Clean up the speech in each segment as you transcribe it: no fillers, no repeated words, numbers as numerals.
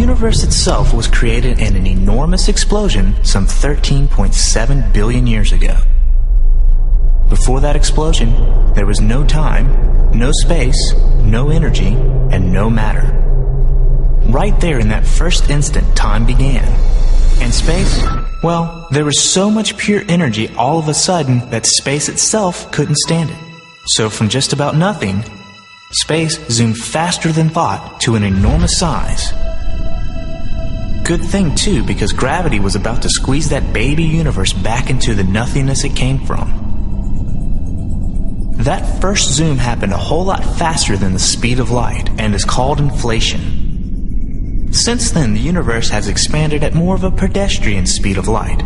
universe itself was created in an enormous explosion some 13.7 billion years ago. Before that explosion, there was no time, no space, no energy, and no matter. Right there in that first instant, time began. And space? Well, there was so much pure energy all of a sudden that space itself couldn't stand it. So from just about nothing, space zoomed faster than thought to an enormous size. Good thing too, because gravity was about to squeeze that baby universe back into the nothingness it came from. That first zoom happened a whole lot faster than the speed of light and is called inflation. Since then, the universe has expanded at more of a pedestrian speed of light.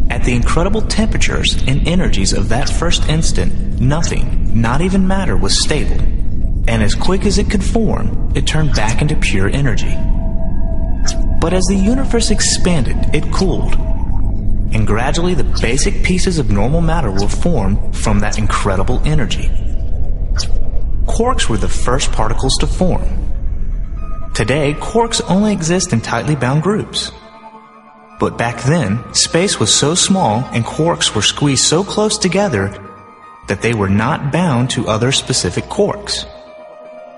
At the incredible temperatures and energies of that first instant, nothing, not even matter, was stable. And as quick as it could form, it turned back into pure energy. But as the universe expanded, it cooled. And gradually the basic pieces of normal matter were formed from that incredible energy. Quarks were the first particles to form. Today, quarks only exist in tightly bound groups. But back then, space was so small and quarks were squeezed so close together that they were not bound to other specific quarks.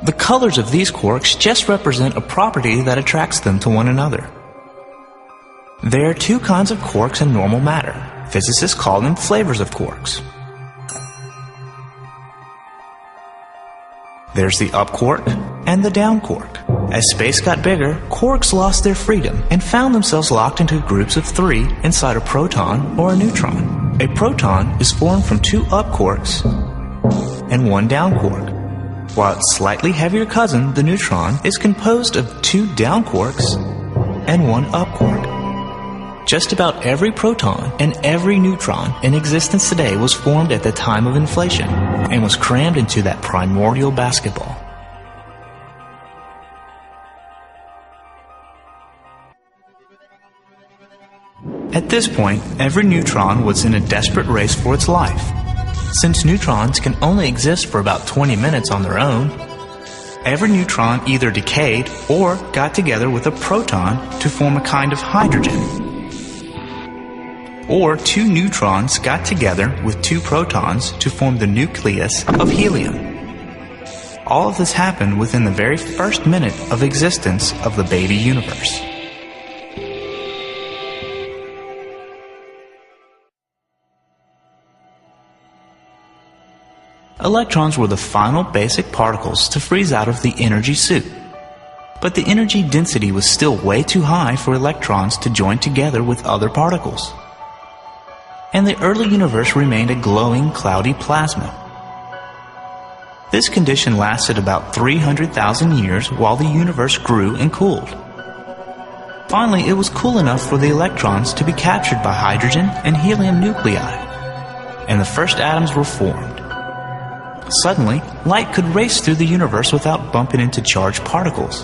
The colors of these quarks just represent a property that attracts them to one another. There are two kinds of quarks in normal matter. Physicists call them flavors of quarks. There's the up quark and the down quark. As space got bigger, quarks lost their freedom and found themselves locked into groups of three inside a proton or a neutron. A proton is formed from two up quarks and one down quark, while its slightly heavier cousin, the neutron, is composed of two down quarks and one up quark. Just about every proton and every neutron in existence today was formed at the time of inflation and was crammed into that primordial basketball. At this point, every neutron was in a desperate race for its life. Since neutrons can only exist for about 20 minutes on their own, every neutron either decayed or got together with a proton to form a kind of hydrogen. Or two neutrons got together with two protons to form the nucleus of helium. All of this happened within the very first minute of existence of the baby universe. Electrons were the final basic particles to freeze out of the energy soup. But the energy density was still way too high for electrons to join together with other particles. And the early universe remained a glowing, cloudy plasma. This condition lasted about 300,000 years while the universe grew and cooled. Finally, it was cool enough for the electrons to be captured by hydrogen and helium nuclei, and the first atoms were formed. Suddenly, light could race through the universe without bumping into charged particles,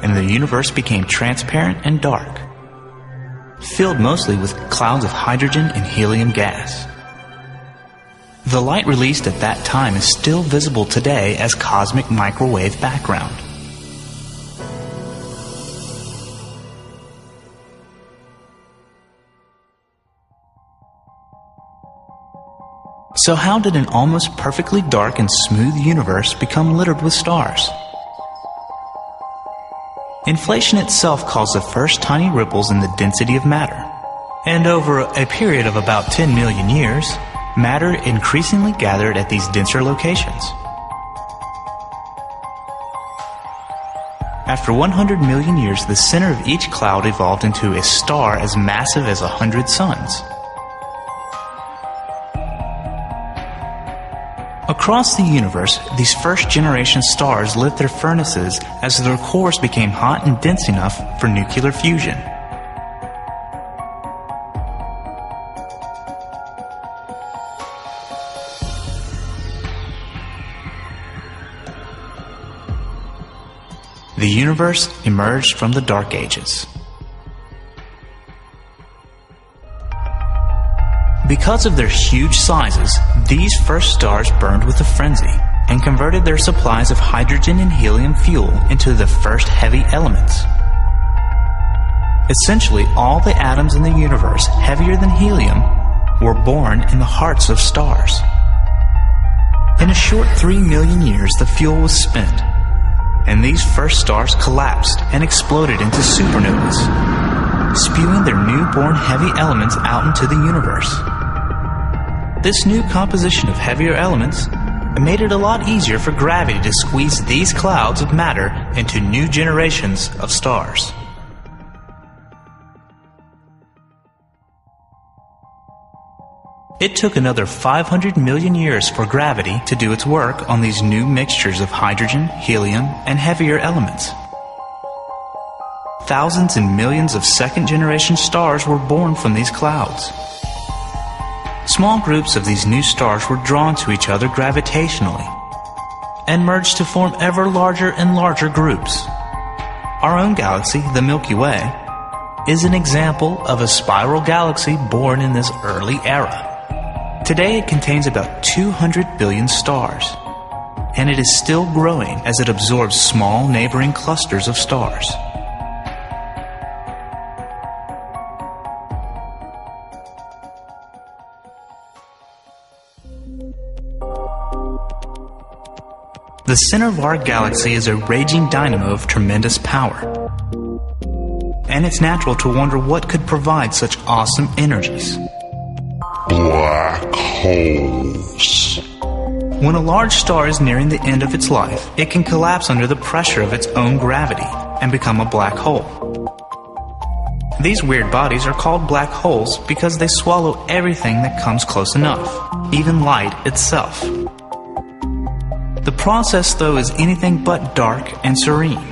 and the universe became transparent and dark, filled mostly with clouds of hydrogen and helium gas. The light released at that time is still visible today as cosmic microwave background. So how did an almost perfectly dark and smooth universe become littered with stars? Inflation itself caused the first tiny ripples in the density of matter. And over a period of about 10 million years, matter increasingly gathered at these denser locations. After 100 million years, the center of each cloud evolved into a star as massive as 100 suns. Across the universe, these first-generation stars lit their furnaces as their cores became hot and dense enough for nuclear fusion. The universe emerged from the Dark Ages. Because of their huge sizes, these first stars burned with a frenzy, and converted their supplies of hydrogen and helium fuel into the first heavy elements. Essentially, all the atoms in the universe heavier than helium were born in the hearts of stars. In a short 3 million years, the fuel was spent, and these first stars collapsed and exploded into supernovas, spewing their newborn heavy elements out into the universe. This new composition of heavier elements made it a lot easier for gravity to squeeze these clouds of matter into new generations of stars. It took another 500 million years for gravity to do its work on these new mixtures of hydrogen, helium, and heavier elements. Thousands and millions of second-generation stars were born from these clouds. Small groups of these new stars were drawn to each other gravitationally and merged to form ever larger and larger groups. Our own galaxy, the Milky Way, is an example of a spiral galaxy born in this early era. Today it contains about 200 billion stars, and it is still growing as it absorbs small neighboring clusters of stars. The center of our galaxy is a raging dynamo of tremendous power, and it's natural to wonder what could provide such awesome energies. Black holes. When a large star is nearing the end of its life, it can collapse under the pressure of its own gravity and become a black hole. These weird bodies are called black holes because they swallow everything that comes close enough, even light itself. The process, though, is anything but dark and serene.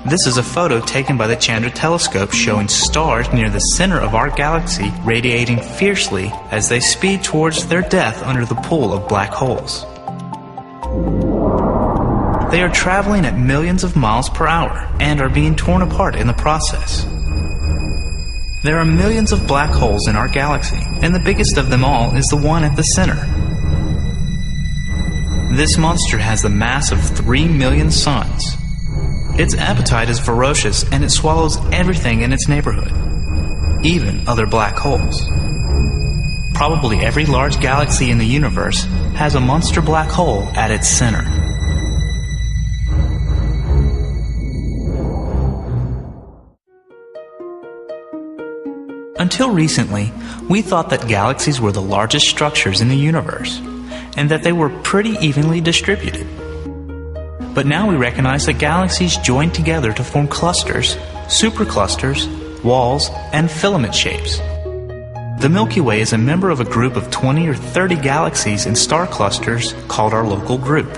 This is a photo taken by the Chandra Telescope showing stars near the center of our galaxy radiating fiercely as they speed towards their death under the pull of black holes. They are traveling at millions of miles per hour and are being torn apart in the process. There are millions of black holes in our galaxy, and the biggest of them all is the one at the center. This monster has the mass of 3 million suns. Its appetite is ferocious, and it swallows everything in its neighborhood, even other black holes. Probably every large galaxy in the universe has a monster black hole at its center. Until recently, we thought that galaxies were the largest structures in the universe, and that they were pretty evenly distributed. But now we recognize that galaxies join together to form clusters, superclusters, walls, and filament shapes. The Milky Way is a member of a group of 20 or 30 galaxies and star clusters called our local group.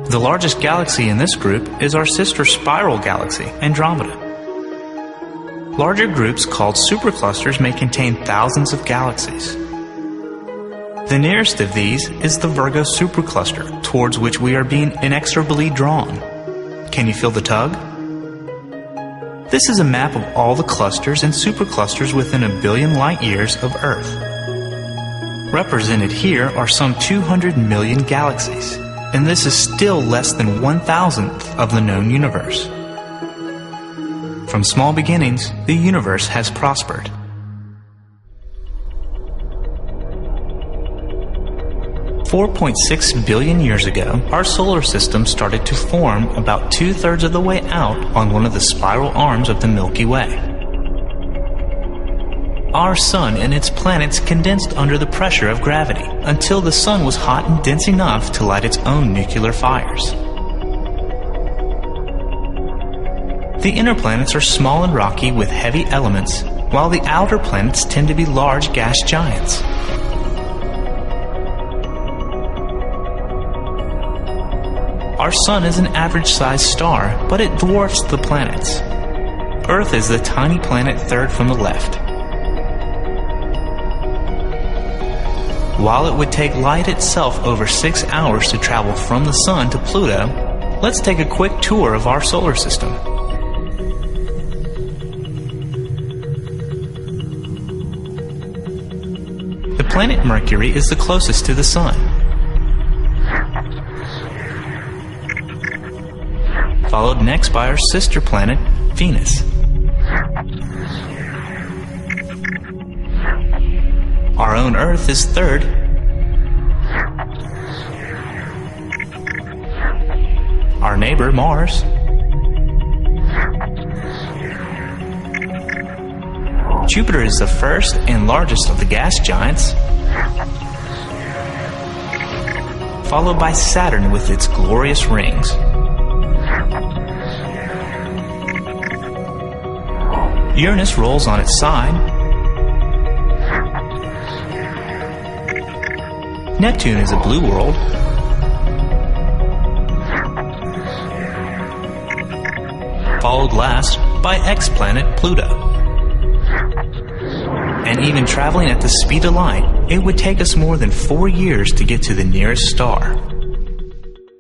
The largest galaxy in this group is our sister spiral galaxy, Andromeda. Larger groups called superclusters may contain thousands of galaxies. The nearest of these is the Virgo supercluster, towards which we are being inexorably drawn. Can you feel the tug? This is a map of all the clusters and superclusters within 1 billion light years of Earth. Represented here are some 200 million galaxies, and this is still less than 1,000th of the known universe. From small beginnings, the universe has prospered. 4.6 billion years ago, our solar system started to form about 2/3 of the way out on one of the spiral arms of the Milky Way. Our sun and its planets condensed under the pressure of gravity until the sun was hot and dense enough to light its own nuclear fires. The inner planets are small and rocky with heavy elements, while the outer planets tend to be large gas giants. Our sun is an average-sized star, but it dwarfs the planets. Earth is the tiny planet third from the left. While it would take light itself over 6 hours to travel from the sun to Pluto, let's take a quick tour of our solar system. The planet Mercury is the closest to the sun. followed next by our sister planet, Venus. Our own Earth is third. Our neighbor, Mars. Jupiter is the first and largest of the gas giants, followed by Saturn with its glorious rings. Uranus rolls on its side. Neptune is a blue world. Followed last by X-planet Pluto. And even traveling at the speed of light, it would take us more than 4 years to get to the nearest star.